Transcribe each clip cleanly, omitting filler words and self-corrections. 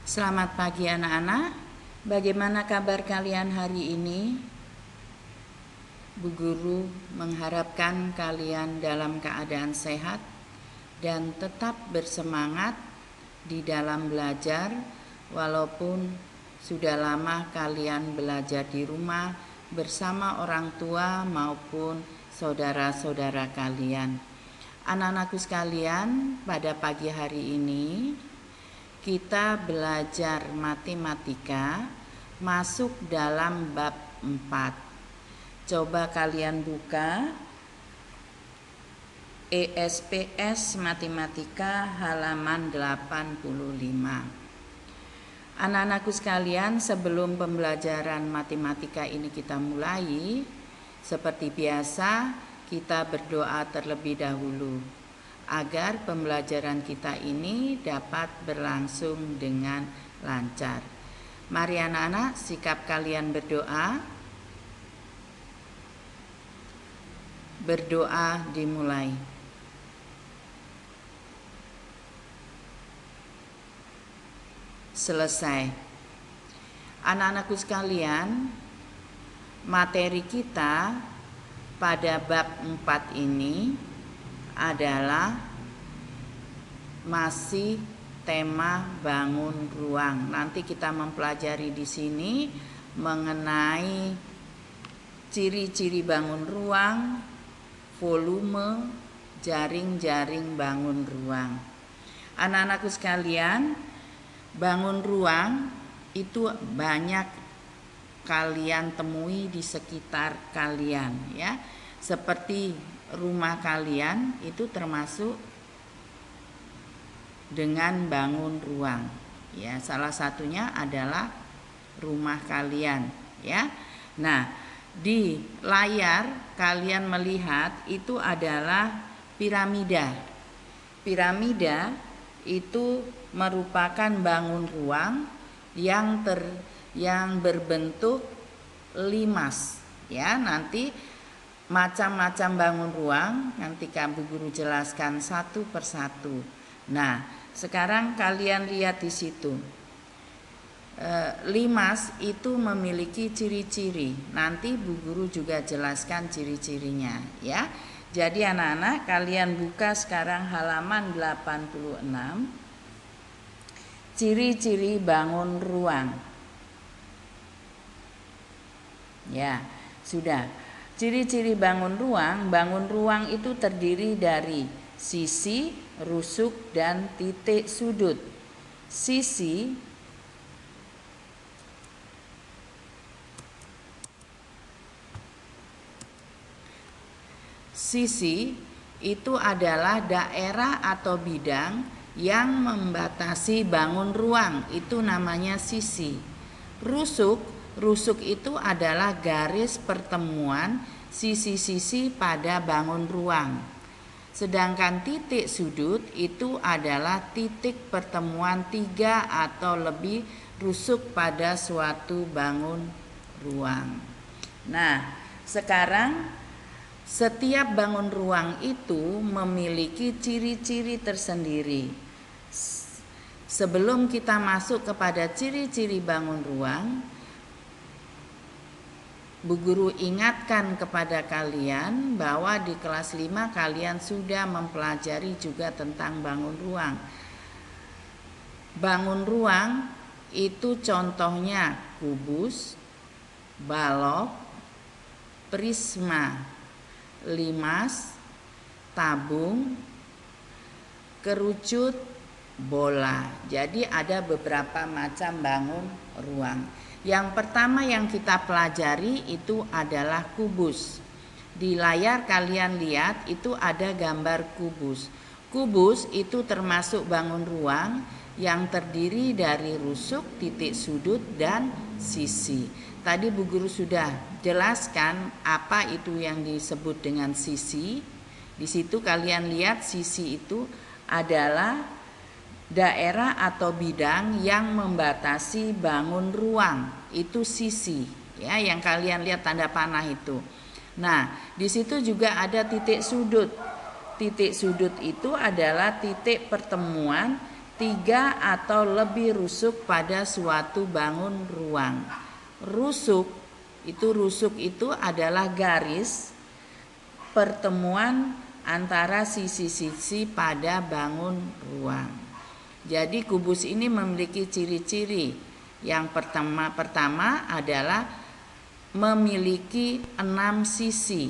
Selamat pagi anak-anak. Bagaimana kabar kalian hari ini? Bu Guru mengharapkan kalian dalam keadaan sehat dan tetap bersemangat di dalam belajar walaupun sudah lama kalian belajar di rumah bersama orang tua maupun saudara-saudara kalian. Anak-anakku sekalian, pada pagi hari ini kita belajar matematika masuk dalam bab 4. Coba kalian buka ESPS Matematika halaman 85. Anak-anakku sekalian, sebelum pembelajaran matematika ini kita mulai, seperti biasa kita berdoa terlebih dahulu agar pembelajaran kita ini dapat berlangsung dengan lancar. Mari anak-anak, sikap kalian berdoa. Berdoa dimulai. Selesai. Anak-anakku sekalian, materi kita pada bab 4 ini adalah masih tema bangun ruang. Nanti kita mempelajari di sini mengenai ciri-ciri bangun ruang, volume, jaring-jaring bangun ruang. Anak-anakku sekalian, bangun ruang itu banyak kalian temui di sekitar kalian, ya. Seperti rumah kalian itu termasuk dengan bangun ruang, ya. Salah satunya adalah rumah kalian, ya. Nah, di layar kalian melihat itu adalah piramida. Piramida itu merupakan bangun ruang yang berbentuk limas, ya. Nanti macam-macam bangun ruang nanti Bu Guru jelaskan satu persatu. Nah, sekarang kalian lihat di situ. Limas itu memiliki ciri-ciri. Nanti Bu Guru juga jelaskan ciri-cirinya, ya. Jadi anak-anak, kalian buka sekarang halaman 86. Ciri-ciri bangun ruang. Ya, sudah. Ciri-ciri bangun ruang itu terdiri dari sisi, rusuk, dan titik sudut. Sisi itu adalah daerah atau bidang yang membatasi bangun ruang, itu namanya sisi. Rusuk itu adalah garis pertemuan sisi-sisi pada bangun ruang. Sedangkan titik sudut itu adalah titik pertemuan 3 atau lebih rusuk pada suatu bangun ruang. Nah, sekarang setiap bangun ruang itu memiliki ciri-ciri tersendiri. Sebelum kita masuk kepada ciri-ciri bangun ruang, Bu Guru ingatkan kepada kalian bahwa di kelas 5 kalian sudah mempelajari juga tentang bangun ruang. Bangun ruang itu contohnya kubus, balok, prisma, limas, tabung, kerucut, bola. Jadi ada beberapa macam bangun ruang. Yang pertama yang kita pelajari itu adalah kubus. Di layar kalian lihat itu ada gambar kubus. Kubus itu termasuk bangun ruang yang terdiri dari rusuk, titik sudut, dan sisi. Tadi Bu Guru sudah jelaskan apa itu yang disebut dengan sisi. Di situ kalian lihat sisi itu adalah daerah atau bidang yang membatasi bangun ruang, itu sisi, ya, yang kalian lihat tanda panah itu. Nah, di situ juga ada titik sudut. Titik sudut itu adalah titik pertemuan 3 atau lebih rusuk pada suatu bangun ruang. Rusuk itu adalah garis pertemuan antara sisi-sisi pada bangun ruang. Jadi kubus ini memiliki ciri-ciri. Yang pertama adalah memiliki 6 sisi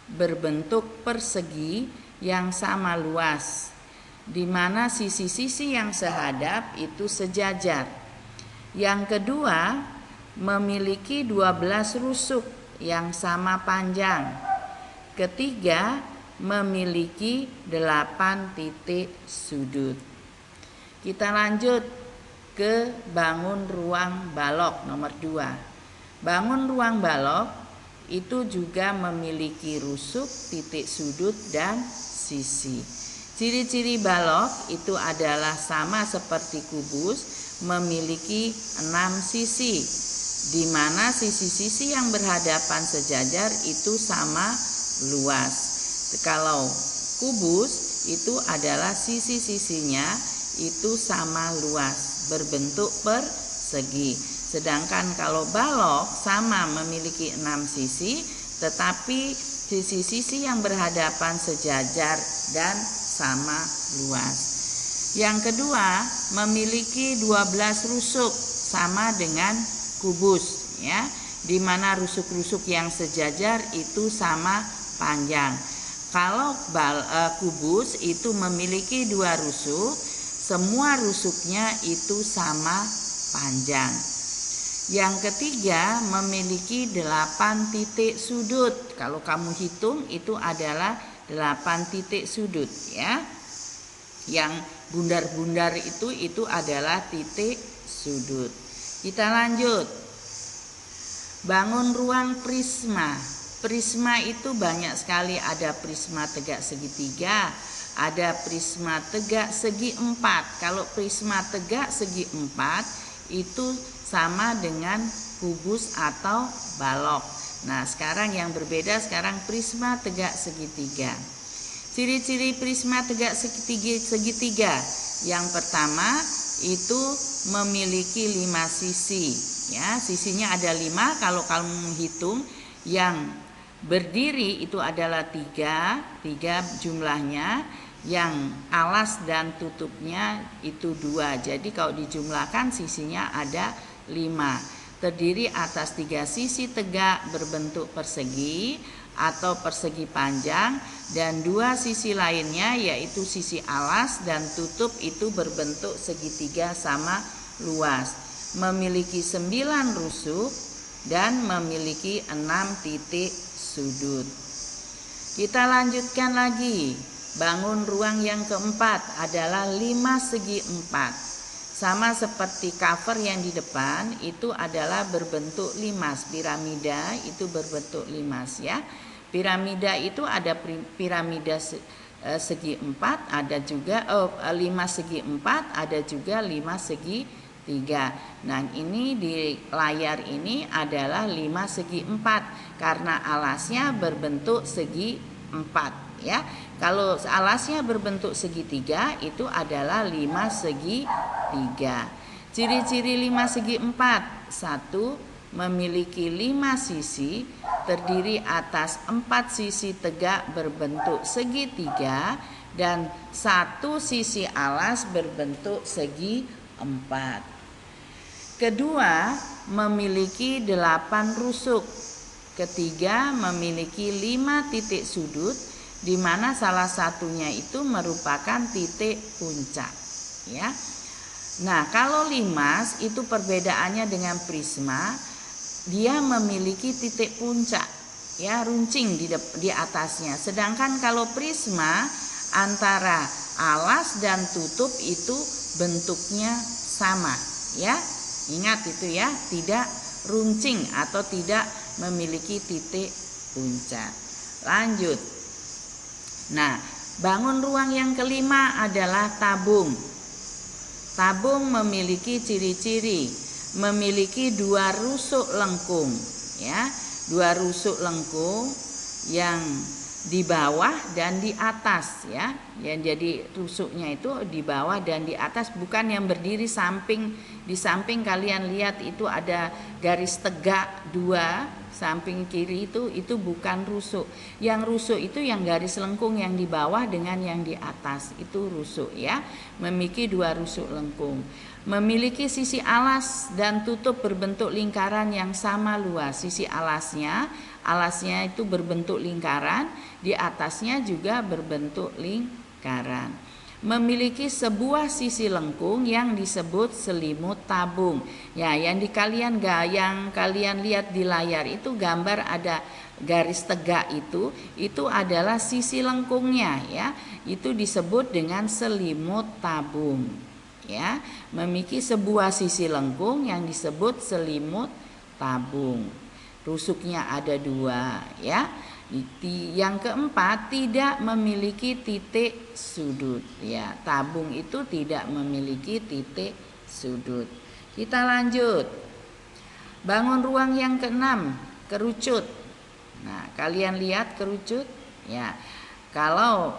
berbentuk persegi yang sama luas, di mana sisi-sisi yang sehadap itu sejajar. Yang kedua, memiliki 12 rusuk yang sama panjang. Ketiga, memiliki 8 titik sudut. Kita lanjut ke bangun ruang balok nomor 2. Bangun ruang balok itu juga memiliki rusuk, titik sudut, dan sisi. Ciri-ciri balok itu adalah sama seperti kubus, memiliki 6 sisi, di mana sisi-sisi yang berhadapan sejajar itu sama luas. Kalau kubus itu adalah sisi-sisinya itu sama luas, berbentuk persegi. Sedangkan kalau balok sama memiliki 6 sisi, tetapi sisi-sisi yang berhadapan sejajar dan sama luas. Yang kedua, memiliki 12 rusuk sama dengan kubus, ya, di mana rusuk-rusuk yang sejajar itu sama panjang. Kalau kubus itu memiliki 2 rusuk, semua rusuknya itu sama panjang. Yang ketiga, memiliki 8 titik sudut. Kalau kamu hitung itu adalah 8 titik sudut, ya. Yang bundar-bundar itu adalah titik sudut. Kita lanjut. Bangun ruang prisma. Prisma itu banyak sekali, ada prisma tegak segitiga, ada prisma tegak segi 4. Kalau prisma tegak segi 4 itu sama dengan kubus atau balok. Nah, sekarang yang berbeda sekarang prisma tegak segitiga. Ciri-ciri prisma tegak segitiga. Yang pertama itu memiliki 5 sisi, ya. Sisinya ada 5. Kalau kamu menghitung yang berdiri itu adalah 3 jumlahnya. Yang alas dan tutupnya itu 2. Jadi kalau dijumlahkan sisinya ada 5. Terdiri atas 3 sisi tegak berbentuk persegi atau persegi panjang, dan 2 sisi lainnya yaitu sisi alas dan tutup itu berbentuk segitiga sama luas. Memiliki 9 rusuk dan memiliki 6 titik sudut. Kita lanjutkan lagi. Bangun ruang yang keempat adalah 5 segi 4. Sama seperti cover yang di depan itu adalah berbentuk limas. Piramida itu berbentuk limas, ya. Piramida itu ada piramida segi 4, ada juga 5 segi 4, ada juga 5 segi 3. Nah, ini di layar ini adalah 5 segi 4 karena alasnya berbentuk segi 4, ya. Kalau alasnya berbentuk segitiga itu adalah 5 segi 3. Ciri-ciri 5 segi 4. 1. Memiliki 5 sisi, terdiri atas 4 sisi tegak berbentuk segitiga dan 1 sisi alas berbentuk segi 4. Kedua, memiliki 8 rusuk. Ketiga, memiliki 5 titik sudut, di mana salah satunya itu merupakan titik puncak, ya. Nah, kalau limas itu perbedaannya dengan prisma, dia memiliki titik puncak, ya, runcing di atasnya. Sedangkan kalau prisma antara alas dan tutup itu bentuknya sama, ya. Ingat itu, ya, tidak runcing atau tidak memiliki titik puncak. Lanjut. Nah, bangun ruang yang kelima adalah tabung. Tabung memiliki ciri-ciri, memiliki 2 rusuk lengkung, ya. 2 rusuk lengkung yang di bawah dan di atas, ya. Ya, jadi rusuknya itu di bawah dan di atas, bukan yang berdiri samping. Di samping kalian lihat itu ada garis tegak dua, samping kiri itu bukan rusuk. Yang rusuk itu yang garis lengkung yang di bawah dengan yang di atas, itu rusuk ya. Memiliki dua rusuk lengkung. Memiliki sisi alas dan tutup berbentuk lingkaran yang sama luas. Sisi alasnya itu berbentuk lingkaran, di atasnya juga berbentuk lingkaran. Memiliki sebuah sisi lengkung yang disebut selimut tabung. Ya, yang kalian lihat di layar itu gambar ada garis tegak itu adalah sisi lengkungnya ya. Itu disebut dengan selimut tabung. Ya, memiliki sebuah sisi lengkung yang disebut selimut tabung. Rusuknya ada dua ya. Yang keempat, tidak memiliki titik sudut ya. Tabung itu tidak memiliki titik sudut. Kita lanjut. Bangun ruang yang keenam, kerucut. Nah, kalian lihat kerucut ya. Kalau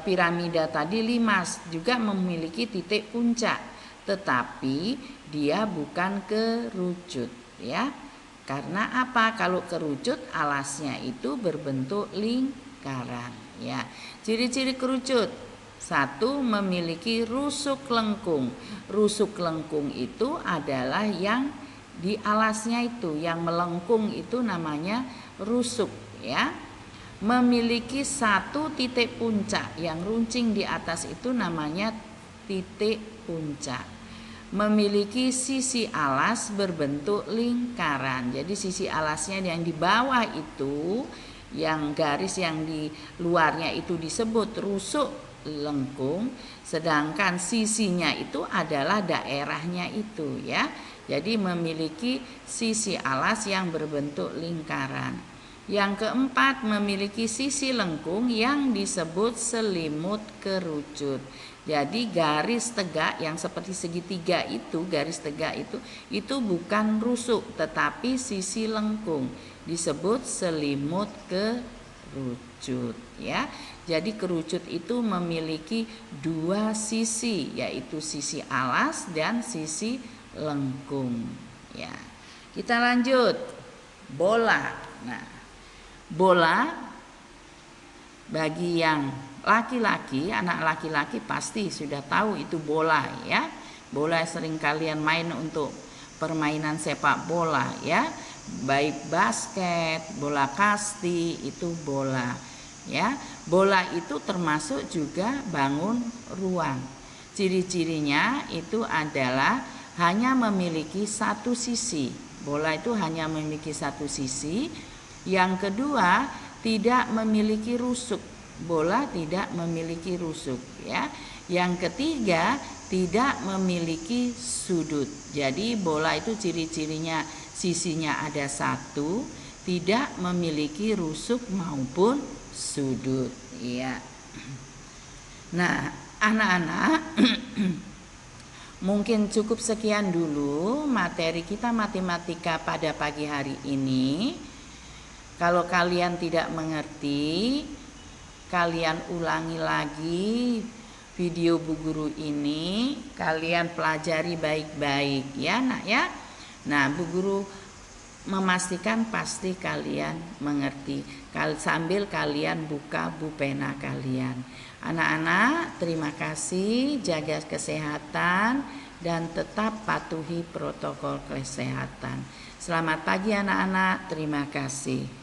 piramida tadi 5 juga memiliki titik puncak, tetapi dia bukan kerucut ya. Karena apa? Kalau kerucut alasnya itu berbentuk lingkaran ya. Ciri-ciri kerucut. 1, memiliki rusuk lengkung. Rusuk lengkung itu adalah yang di alasnya itu, yang melengkung itu namanya rusuk ya. Memiliki 1 titik puncak, yang runcing di atas itu namanya titik puncak. Memiliki sisi alas berbentuk lingkaran. Jadi sisi alasnya yang di bawah itu, yang garis yang di luarnya itu disebut rusuk lengkung, sedangkan sisinya itu adalah daerahnya itu ya. Jadi memiliki sisi alas yang berbentuk lingkaran. Yang keempat, memiliki sisi lengkung yang disebut selimut kerucut. Jadi garis tegak yang seperti segitiga itu, garis tegak itu bukan rusuk tetapi sisi lengkung, disebut selimut kerucut ya. Jadi kerucut itu memiliki 2 sisi, yaitu sisi alas dan sisi lengkung ya. Kita lanjut. Bola. Nah, bola bagi yang laki-laki, anak laki-laki pasti sudah tahu itu bola ya. Bola sering kalian main untuk permainan sepak bola ya. Baik basket, bola kasti, itu bola ya. Bola itu termasuk juga bangun ruang. Ciri-cirinya itu adalah hanya memiliki 1 sisi. Bola itu hanya memiliki 1 sisi. Yang kedua, tidak memiliki rusuk. Bola tidak memiliki rusuk ya. Yang ketiga, tidak memiliki sudut. Jadi bola itu ciri-cirinya sisinya ada 1, tidak memiliki rusuk maupun sudut ya. Nah, anak-anak mungkin cukup sekian dulu materi kita matematika pada pagi hari ini. Kalau kalian tidak mengerti, kalian ulangi lagi video Bu Guru ini, kalian pelajari baik-baik ya nak ya. Nah, Bu Guru memastikan pasti kalian mengerti sambil kalian buka bu pena kalian. Anak-anak, terima kasih, jaga kesehatan dan tetap patuhi protokol kesehatan. Selamat pagi anak-anak, terima kasih.